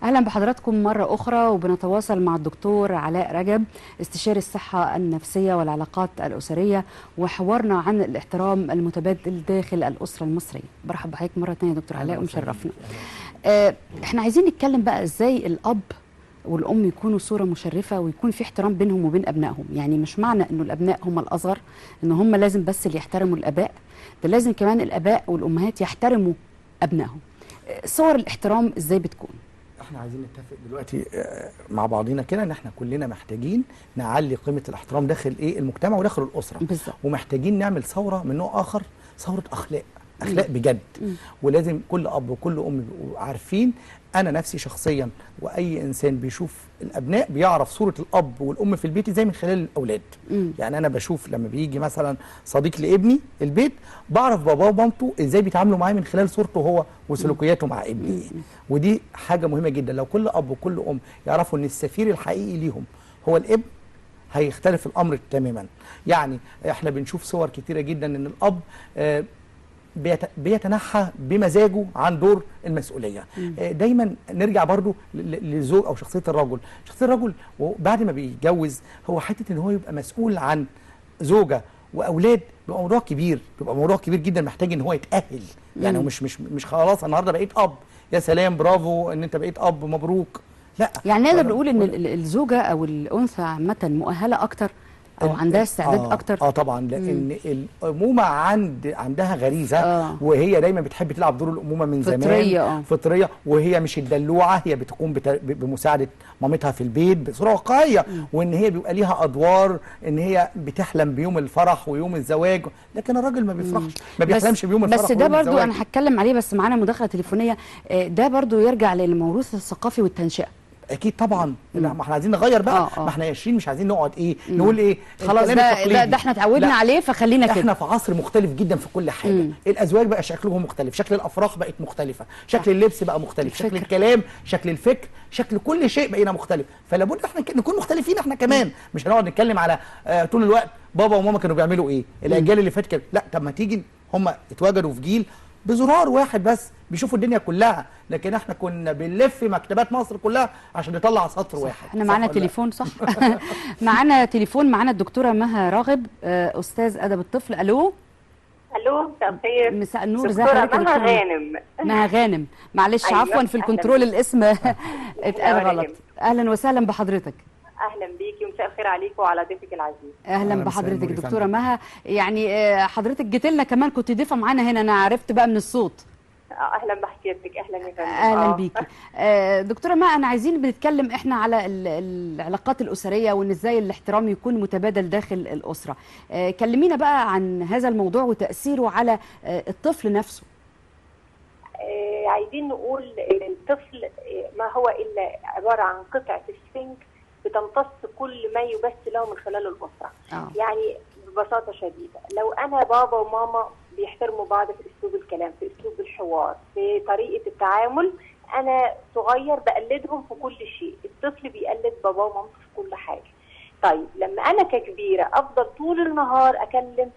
أهلا بحضراتكم مرة أخرى، وبنتواصل مع الدكتور علاء رجب استشاري الصحة النفسية والعلاقات الأسرية، وحوارنا عن الاحترام المتبادل داخل الأسرة المصرية. برحب بحضرتك مرة ثانية دكتور علاء ومشرفنا. احنا عايزين نتكلم بقى ازاي الأب والأم يكونوا صورة مشرفة ويكون في احترام بينهم وبين أبنائهم. يعني مش معنى إنه الأبناء هم الأصغر إن هم لازم بس اللي يحترموا الآباء، ده لازم كمان الآباء والأمهات يحترموا أبنائهم. صور الاحترام ازاي بتكون؟ احنا عايزين نتفق دلوقتي مع بعضينا كده ان احنا كلنا محتاجين نعلي قيمة الاحترام داخل المجتمع وداخل الأسرة بالظبط. ومحتاجين نعمل ثورة من نوع آخر، ثورة أخلاق بجد. ولازم كل أب وكل أم يبقوا عارفين. أنا نفسي شخصيا وأي إنسان بيشوف الأبناء بيعرف صورة الأب والأم في البيت ازاي من خلال الأولاد. يعني أنا بشوف لما بيجي مثلا صديق لابني البيت بعرف باباه ومامته ازاي بيتعاملوا معاه من خلال صورته هو وسلوكياته مع ابني. ودي حاجة مهمة جدا. لو كل أب وكل أم يعرفوا ان السفير الحقيقي ليهم هو الابن هيختلف الأمر تماما. يعني احنا بنشوف صور كتيرة جدا ان الأب بيتنحى بمزاجه عن دور المسؤولية. دايما نرجع برضو للزوج او شخصية الرجل. شخصية الرجل بعد ما بيتجوز هو حتة ان هو يبقى مسؤول عن زوجة واولاد، بيبقى موضوع كبير جدا، محتاج ان هو يتأهل. يعني مش خلاص النهارده بقيت اب يا سلام برافو ان انت بقيت اب مبروك، لا. يعني نقدر نقول ان الزوجة او الانثى عامة مؤهلة اكتر او عندها استعداد اكتر. طبعا، لان الامومه عندها غريزه. وهي دايما بتحب تلعب دور الامومه من زمان. فطريه. وهي مش الدلوعه، هي بتقوم بمساعده مامتها في البيت بصوره واقعيه. وان هي بيبقى ليها ادوار ان هي بتحلم بيوم الفرح ويوم الزواج، لكن الراجل ما بيفرحش، ما بيحلمش بيوم الفرح بس ده برضو انا هتكلم عليه، بس معانا مداخله تليفونيه. ده برضو يرجع للموروث الثقافي والتنشئه. اكيد طبعا. ما احنا عايزين نغير بقى. ما احنا عايشين مش عايزين نقعد نقول خلاص ده احنا اتعودنا عليه فخلينا كده. احنا في عصر مختلف جدا في كل حاجه. الازواج بقى شكلهم مختلف، شكل الافراح بقت مختلفه، شكل اللبس بقى مختلف، شكل الكلام، شكل الفكر، شكل كل شيء بقينا مختلف. فلا بد احنا نكون مختلفين احنا كمان. مش هنقعد نتكلم على طول الوقت بابا وماما كانوا بيعملوا ايه، الاجيال اللي فاتت كده. لا، طب ما تيجي هم اتواجدوا في جيل بزرار واحد بس بيشوفوا الدنيا كلها، لكن احنا كنا بنلف مكتبات مصر كلها عشان نطلع سطر واحد. احنا معانا تليفون صح؟ معانا تليفون، معانا الدكتوره مها راغب استاذ ادب الطفل. الو مساء الخير. مساء النور. ازي حضرتك يا دكتوره؟ مها غانم. معلش أيوة. عفوا في الكنترول الاسم اتقال غلط. اهلا وسهلا بحضرتك. اهلا بيكي ومساء الخير عليكي وعلى ضيفك العزيز. اهلا بحضرتك دكتوره مها. يعني حضرتك جيت لنا كمان، كنت ضيفه معانا هنا، انا عرفت بقى من الصوت. اهلا بحضرتك. اهلا يا فندم. اهلا بيكي. دكتوره مها، انا عايزين بنتكلم احنا على العلاقات الاسريه وان ازاي الاحترام يكون متبادل داخل الاسره. كلمينا بقى عن هذا الموضوع وتاثيره على الطفل نفسه. عايزين نقول ان الطفل ما هو الا عباره عن قطعه اسفنج بتمتص كل ما يبث له من خلال الاسره. يعني ببساطه شديده، لو انا بابا وماما بيحترموا بعض في اسلوب الكلام، في اسلوب الحوار، في طريقه التعامل، انا صغير بقلدهم في كل شيء. الطفل بيقلد باباه ومامته في كل حاجه. طيب لما انا ككبيره افضل طول النهار اكلم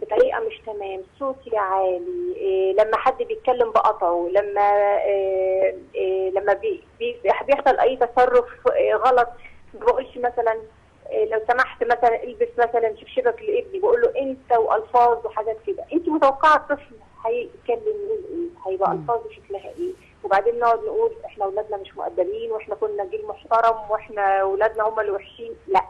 بطريقه مش تمام، صوتي عالي، لما حد بيتكلم بقطعه، لما بيحصل اي تصرف غلط، ما بقولش مثلا لو سمحت مثلا البس مثلا شبشبك لابني، بقول له انت والفاظ وحاجات كده. انت متوقعه الطفل هيتكلم يقول ايه؟ هيبقى الفاظه شكلها ايه؟ وبعدين نقعد نقول احنا اولادنا مش مؤدبين واحنا كنا جيل محترم واحنا اولادنا هم اللي وحشين. لا،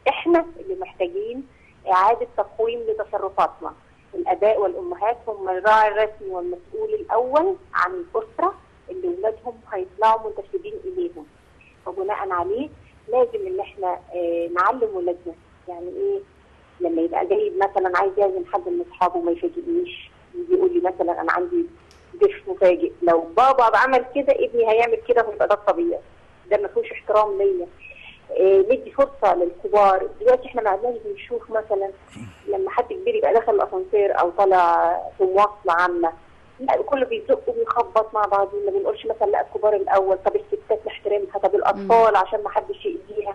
احنا اللي محتاجين اعاده تقويم لتصرفاتنا. الاباء والامهات هم الراعي الرسمي والمسؤول الاول عن الاسره اللي اولادهم هيطلعوا منتسبين اليهم، وبناء عليه لازم ان احنا نعلم ولادنا يعني ايه لما يبقى جاي مثلا عايز يعزم حد من اصحابه ما يفاجئنيش، يجي يقول لي مثلا انا عندي ضيف مفاجئ. لو بابا عمل كده ابني هيعمل كده، ويبقى ده الطبيعي. ده ما فيهوش احترام ليا. ندي فرصه للكبار. دلوقتي احنا ما عدناش بنشوف مثلا لما حد كبير يبقى داخل الاسانسير او طالع في مواصله عامه، لا كله بيزق وبيخبط مع بعض. ما بنقولش مثلا لا الكبار الاول، طب الستات نحترمها، طب الاطفال عشان ما حدش يأذيها.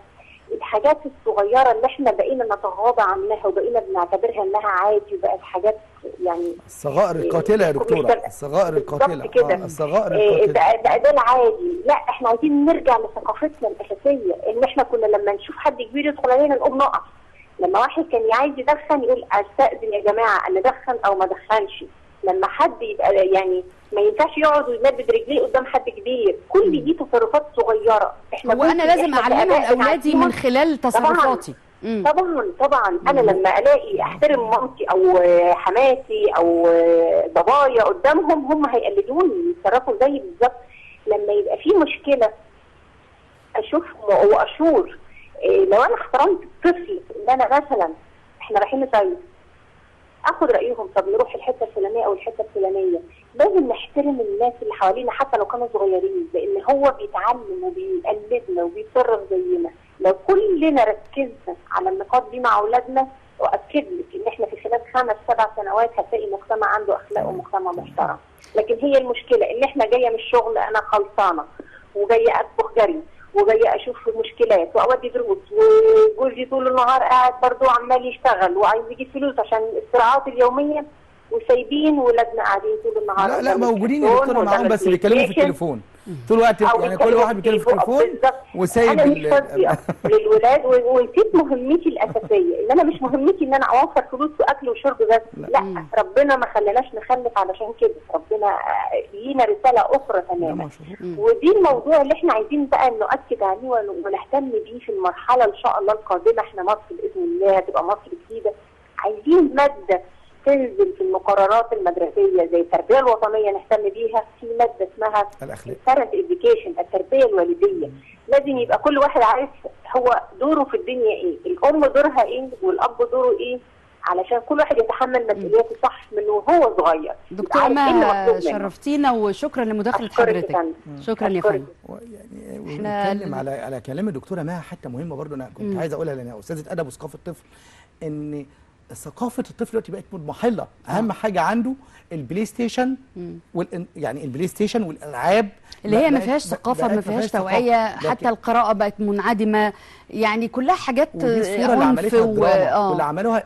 الحاجات الصغيره اللي احنا بقينا نتغاضى عنها وبقينا بنعتبرها انها عادي وبقت حاجات يعني الصغائر القاتله يا دكتوره، الصغائر القاتله، الصغائر القاتله ده العادي. لا احنا عايزين نرجع لثقافتنا الاساسيه، ان احنا كنا لما نشوف حد كبير يدخل علينا نقوم نقف. لما واحد كان عايز يدخن يقول استاذن يا جماعه انا ادخن او ما ادخنش. لما حد يبقى يعني ما ينفعش يقعد ويمدد رجليه قدام حد كبير. كل دي تصرفات صغيره هو انا لازم اعلمها لاولادي من خلال تصرفاتي. طبعا انا لما الاقي احترم مامتي او حماتي او بابايا قدامهم هم هيقلدوني يتصرفوا زي بالظبط. لما يبقى في مشكله اشوفهم واشور. لو انا احترمت الطفل ان انا مثلا احنا رايحين نصيف اخد رايهم، طب نروح الحته الفلانيه او الحته الفلانيه. لازم نحترم الناس اللي حوالينا حتى لو كانوا صغيرين، لان هو بيتعلم وبيقلدنا وبيتصرف زينا. لو كلنا ركزنا على النقاط دي مع اولادنا واكد لك ان احنا في خلال 5-7 سنوات هتلاقي مجتمع عنده اخلاق ومجتمع محترم. لكن هي المشكله ان احنا جايه من الشغل انا خلصانه وجايه اطبخ جري وجايه اشوف مشكلات واودي دروس، وجوزي طول النهار قاعد برضه عمال يشتغل وعايز يجيب فلوس عشان الصراعات اليوميه، وسايبين ولادنا قاعدين طول النهار. لا موجودين يا دكتوره معاهم بس بيتكلموا في التليفون طول الوقت، يعني كل واحد بيتكلم في التليفون وسايب. انا مش فاضيه للولاد ونسيت مهمتي الاساسيه، ان انا مش مهمتي ان انا اوفر فلوس واكل وشرب بس. لا ربنا ما خلاناش نخلف علشان كده، ربنا لينا رساله اخرى تماما. ودي الموضوع اللي احنا عايزين بقى نؤكد عليه ونهتم بيه في المرحله ان شاء الله القادمه. احنا مصر باذن الله هتبقى مصر جديده. عايزين ماده تنزل في المقررات المدرسيه زي التربيه الوطنيه نهتم بيها. في ماده اسمها البيرنت اديوكيشن، التربيه الوالديه. لازم يبقى كل واحد عارف هو دوره في الدنيا ايه، الام دورها ايه والاب دوره ايه، علشان كل واحد يتحمل مسؤولياته صح من وهو صغير. دكتوره ما شرفتينا وشكرا لمداخله حضرتك. شكرا يا فندم. يعني احنا بنتكلم على كلام الدكتوره مها، حتى مهمه برضو انا كنت عايز اقولها لان استاذه ادب وثقافه الطفل، ان ثقافه الطفل دلوقتي بقت مضمحله. اهم حاجه عنده البلاي ستيشن يعني البلاي ستيشن والالعاب اللي هي ما فيهاش ثقافه، ما فيهاش توعيه، حتى القراءه بقت منعدمه، يعني كلها حاجات عنف واللي عملوها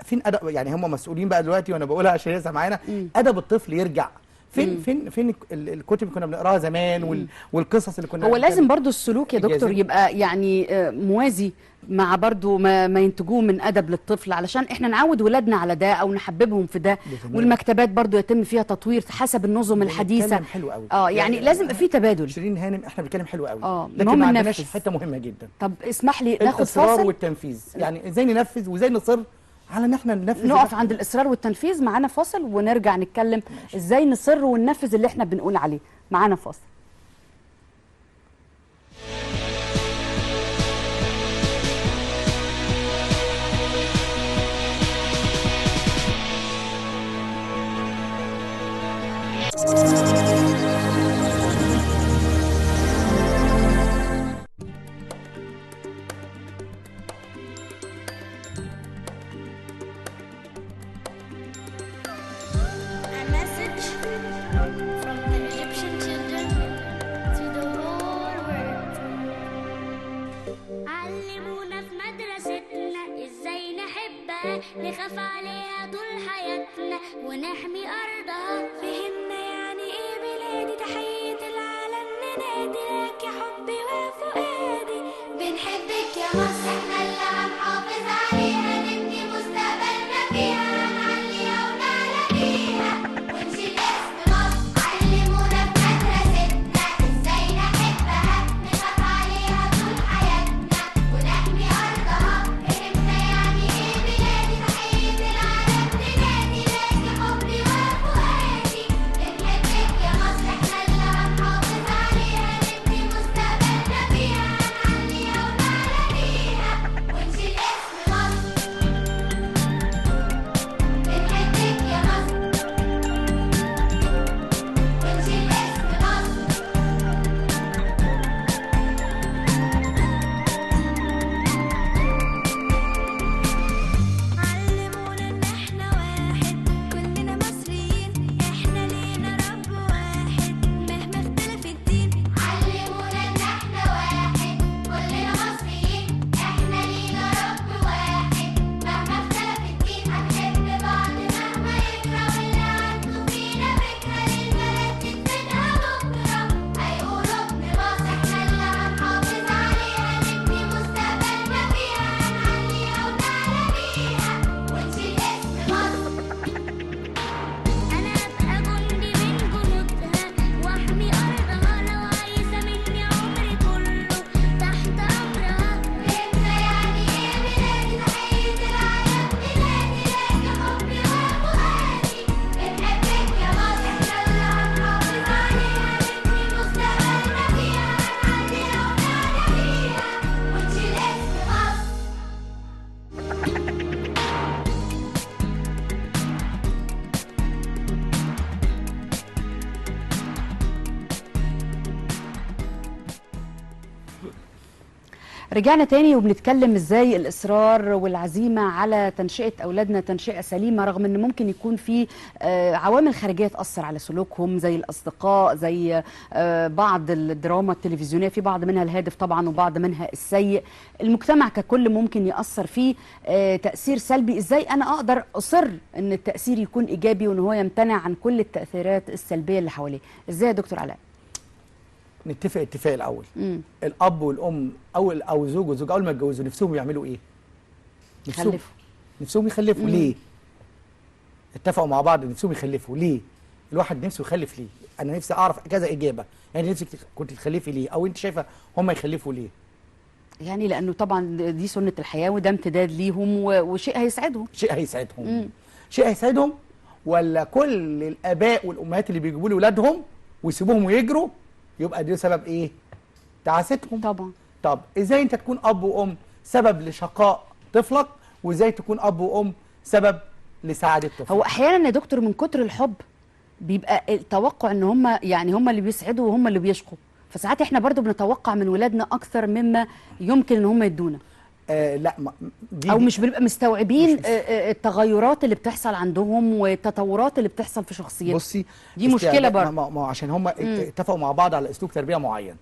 فين ادب. يعني هم مسؤولين بقى دلوقتي، وانا بقولها عشان يسمع معانا، ادب الطفل يرجع. فين الكتب اللي كنا بنقراها زمان والقصص اللي كنا هو لازم برضو السلوك يا دكتور يبقى يعني موازي مع برضو ما ينتجوه من أدب للطفل، علشان احنا نعود ولادنا على ده او نحببهم في ده. والمكتبات برضو يتم فيها تطوير حسب النظم الحديثة. حلو قوي. يعني لازم في تبادل. شيرين هانم احنا بنتكلم حلو قوي، لكن ما عندناش حته مهمه جدا. طب اسمح لي ناخد الاصرار والتنفيذ. يعني ازاي ننفذ وازاي نصر على ان احنا ننفذ. نقف عند الاصرار والتنفيذ. معانا فاصل ونرجع نتكلم ازاي نصر وننفذ اللي احنا بنقول عليه. معانا فاصل. نخاف عليها طول حياتنا ونحمي أرضها. فهمنا يعني إيه بلادي، تحية العالم ننادي لك يا حبي وفؤادي. بنحبك يا مصر، احنا اللي هنحافظ عليها، نبني مستقبلنا فيها، هنعليها ونعلى بيها ونشيل اسم مصر. علمونا في مدرستنا ازاي نحبها، نخاف عليها طول حياتنا ونحمي أرضها. فهمنا يعني إيه بلادي، تحية العالم تنادي لك يا حبي وفؤادي. بنحبك يا مصر، احنا اللي هنحافظ عليها، نبني رجعنا تاني وبنتكلم ازاي الاصرار والعزيمه على تنشئه اولادنا تنشئه سليمه، رغم ان ممكن يكون في عوامل خارجيه تاثر على سلوكهم زي الاصدقاء، زي بعض الدراما التلفزيونيه، في بعض منها الهادف طبعا وبعض منها السيء. المجتمع ككل ممكن ياثر فيه تاثير سلبي. ازاي انا اقدر اصر ان التاثير يكون ايجابي وان هو يمتنع عن كل التاثيرات السلبيه اللي حواليه؟ ازاي يا دكتور علاء؟ نتفق اتفاق الاول. الاب والام او زوج وزوج اول ما يتجوزوا نفسهم يعملوا ايه؟ نفسهم يخلفوا. ليه؟ اتفقوا مع بعض نفسهم يخلفوا ليه؟ الواحد نفسه يخلف ليه؟ انا نفسي اعرف كذا اجابه. يعني نفسك كنت تخلفي ليه؟ او انت شايفه هم يخلفوا ليه؟ يعني لانه طبعا دي سنه الحياه وده امتداد ليهم وشيء هيسعدهم. شيء هيسعدهم ولا كل الاباء والامهات اللي بيجيبوا لي ولادهم ويسيبوهم ويجروا يبقى ده سبب ايه؟ تعاستهم. طبعا. طب ازاي انت تكون اب وام سبب لشقاء طفلك، وازاي تكون اب وام سبب لسعاده طفلك؟ هو احيانا يا دكتور من كتر الحب بيبقى التوقع ان هم هم اللي بيسعدوا وهم اللي بيشقوا، فساعات احنا برضو بنتوقع من ولادنا اكثر مما يمكن ان هم يدونا. لا او مش بنبقى مستوعبين التغيرات اللي بتحصل عندهم والتطورات اللي بتحصل في شخصيتهم. بصي دي مشكله برضه. ما عشان هم اتفقوا مع بعض على اسلوب تربيه معين،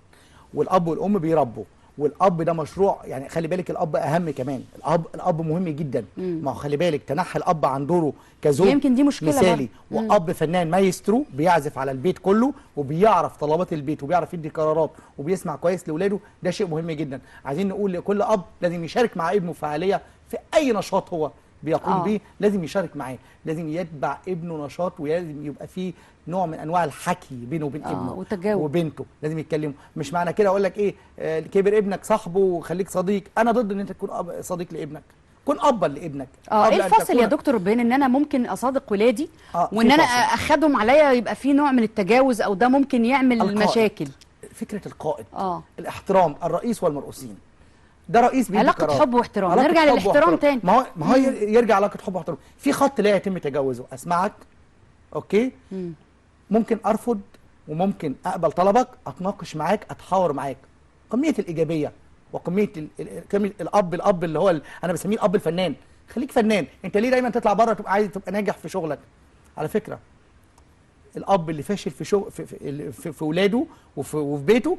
والاب والام بيربوا، والاب ده مشروع. يعني خلي بالك الاب اهم كمان. الاب مهم جدا. ما هو خلي بالك تنحي الاب عن دوره كزوج يمكن دي مشكله مثالي واب فنان مايسترو بيعزف على البيت كله وبيعرف طلبات البيت وبيعرف يدي قرارات وبيسمع كويس لاولاده. ده شيء مهم جدا. عايزين نقول لكل اب لازم يشارك مع ابنه فعاليه في اي نشاط هو بيقوم بيه، لازم يشارك معاه، لازم يتبع ابنه نشاط، ولازم يبقى فيه نوع من انواع الحكي بينه وبين ابنه وتجاوب. وبنته. لازم يتكلموا. مش معنى كده اقول لك ايه كبر ابنك صاحبه وخليك صديق. انا ضد ان انت تكون صديق لابنك. كن ابا لابنك. ايه الفصل يا دكتور بين ان انا ممكن اصادق ولادي وان انا اخدهم عليا يبقى في نوع من التجاوز، او ده ممكن يعمل مشاكل؟ فكره القائد. الاحترام، الرئيس والمرؤوسين. ده رئيس بيدي علاقة قرار. حب واحترام. نرجع للاحترام تاني. ما هو يرجع علاقة حب واحترام. في خط لا يتم تجاوزه. اسمعك اوكي؟ ممكن ارفض وممكن اقبل طلبك، اتناقش معاك، اتحاور معاك. قمية الايجابية وقمية الاب اللي هو انا بسميه الاب الفنان. خليك فنان. انت ليه دايما تطلع بره تبقى عايز تبقى ناجح في شغلك؟ على فكرة الاب اللي فاشل في شغل في ولاده وفي بيته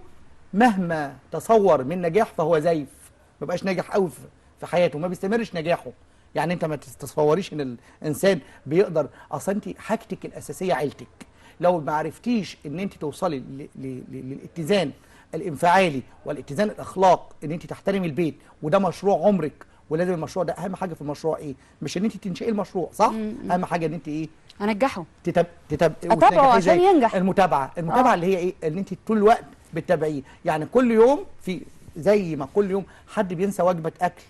مهما تصور من نجاح فهو زيف. ما بقاش ناجح قوي في حياته، ما بيستمرش نجاحه. يعني انت ما تتصوريش ان الانسان بيقدر. اصلا انت حاجتك الاساسيه عيلتك. لو ما عرفتيش ان انت توصلي للاتزان الانفعالي والاتزان الاخلاق، ان انت تحترمي البيت، وده مشروع عمرك، ولازم المشروع ده اهم حاجه في المشروع ايه؟ مش ان انت تنشئي المشروع صح؟ اهم حاجه ان انت ايه؟ انجحه. اتابعه عشان ينجح. المتابعه اللي هي ايه؟ ان انت طول الوقت بتتابعيه. يعني كل يوم في زي ما كل يوم حد بينسى وجبه اكل،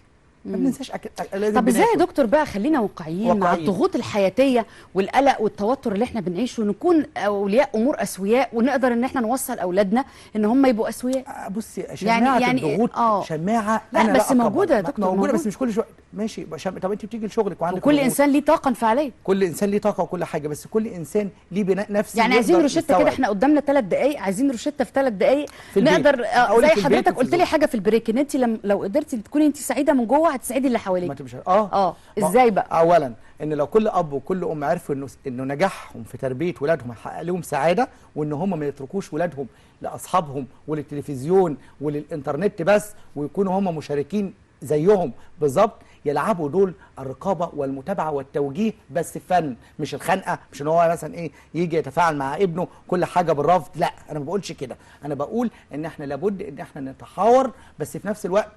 ما بننساش اكل. لازم. طب ازاي يا دكتور بقى خلينا واقعيين مع الضغوط الحياتيه والقلق والتوتر اللي احنا بنعيشه، ونكون اولياء امور اسوياء ونقدر ان احنا نوصل اولادنا ان هم يبقوا اسوياء؟ بصي شماعه الضغوط شماعه. لا بس موجوده يا دكتور. موجوده بس مش كل شويه. ماشي. طب انت بتيجي لشغلك وعندك وكل انسان ليه طاقه انفعاليه. كل انسان ليه طاقه وكل حاجه، بس كل انسان ليه بناء نفسي. يعني عايزين روشته كده. احنا قدامنا 3 دقائق، عايزين روشته في 3 دقائق نقدر. زي حضرتك قلت لي حاجه في البريك، ان انت لو قدرتي تكوني انت سعيده من جوه هتسعدي اللي حواليك. ازاي بقى؟ اولا ان لو كل اب وكل ام عرفوا انه نجاحهم في تربيه ولادهم هيحقق لهم سعاده، وان هم ما يتركوش ولادهم لاصحابهم وللتلفزيون وللانترنت بس، ويكونوا هم مشاركين زيهم بالظبط، يلعبوا دول الرقابه والمتابعه والتوجيه بس فن، مش الخنقه، مش ان هو مثلا ايه يجي يتفاعل مع ابنه كل حاجه بالرفض. لا انا ما بقولش كده. انا بقول ان احنا لابد ان احنا نتحاور، بس في نفس الوقت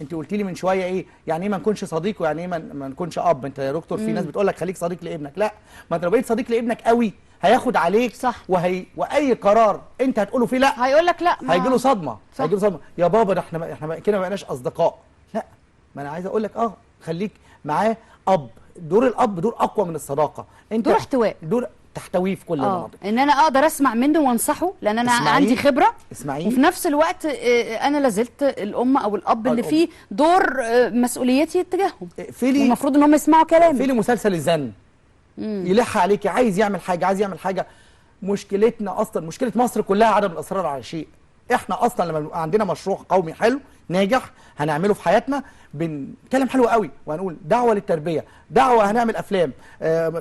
انت قلت لي من شويه ايه يعني ايه ما نكونش صديق، ويعني ايه ما نكونش اب. انت يا دكتور في ناس بتقول لك خليك صديق لابنك. لا، ما انت لو بقيت صديق لابنك قوي هياخد عليك. صح. واي قرار انت هتقوله فيه لا هيقول لك لا، هيجي له صدمه. هيجي له صدمه. يا بابا ده احنا كده ما بقيناش اصدقاء. لا، ما انا عايز اقول لك خليك معاه اب. دور الاب دور اقوى من الصداقه. انت دور احتواء، دور تحتويه في كل المناطق. ان انا اقدر اسمع منه وانصحه لان انا عندي خبره. اسمعيه. وفي نفس الوقت انا لازلت الام او الاب اللي فيه دور مسؤوليتي تجاههم. المفروض ان هم يسمعوا كلامي. في لي مسلسل الزن يلح عليكي، عايز يعمل حاجه. مشكلتنا اصلا، مشكله مصر كلها عدم الاصرار على شيء. احنا اصلا لما بيبقى عندنا مشروع قومي حلو ناجح هنعمله في حياتنا، بنتكلم حلو قوي وهنقول دعوه للتربيه، دعوه هنعمل افلام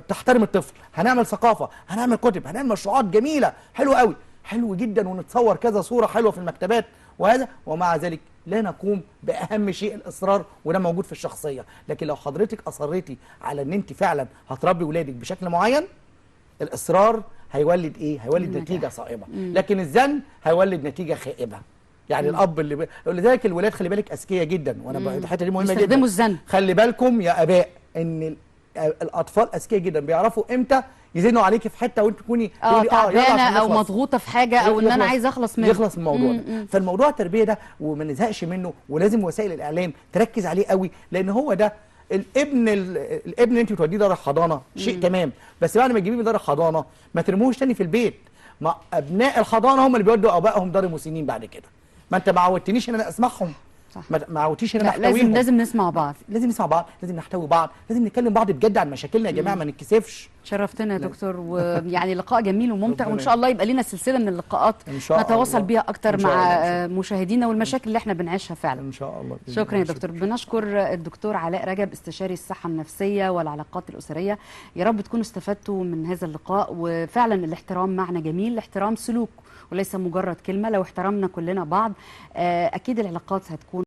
تحترم الطفل، هنعمل ثقافه، هنعمل كتب، هنعمل مشروعات جميله حلوه قوي، حلو جدا، ونتصور كذا صوره حلوه في المكتبات وهذا، ومع ذلك لا نقوم باهم شيء الاصرار، وده موجود في الشخصيه. لكن لو حضرتك اصريتي على ان انت فعلا هتربي ولادك بشكل معين، الاصرار هيولد ايه؟ هيولد نتيجه صائبه، لكن الزن هيولد نتيجه خائبه. يعني الاب لذلك الولاد خلي بالك اذكياء جدا، وانا الحته دي مهمه جدا، يستخدموا الزن. خلي بالكم يا اباء ان الاطفال اذكياء جدا، بيعرفوا امتى يزنوا عليكي في حته وانت تكوني تقولي تعبانه او مضغوطه في حاجه او ان انا عايزه اخلص منه، يخلص من الموضوع ده. فالموضوع التربيه ده وما نزهقش منه، ولازم وسائل الاعلام تركز عليه قوي، لان هو ده الابن اللي انت بتوديه دار الحضانه شيء تمام، بس بعد ما تجيبيه من دار الحضانه ما ترموهوش تاني في البيت. ما ابناء الحضانه هم اللي بيودوا ابائهم دار المسنين بعد كده. ما انت ما عودتنيش ان انا اسمعهم، ما عودتيش ان انا احتويهم. لازم نسمع بعض، لازم نسمع بعض، لازم نحتوي بعض، لازم نتكلم بعض بجد عن مشاكلنا يا جماعه، ما نتكسفش. شرفتنا يا دكتور، ويعني لقاء جميل وممتع، وان شاء الله يبقى لنا سلسله من اللقاءات نتواصل بيها اكتر مع مشاهدينا والمشاكل اللي احنا بنعيشها فعلا ان شاء الله. شكرا يا دكتور. بنشكر الدكتور علاء رجب استشاري الصحه النفسيه والعلاقات الاسريه. يا رب تكونوا استفدتوا من هذا اللقاء، وفعلا الاحترام معنى جميل، الاحترام سلوك وليس مجرد كلمه. لو احترمنا كلنا بعض اكيد العلاقات هتكون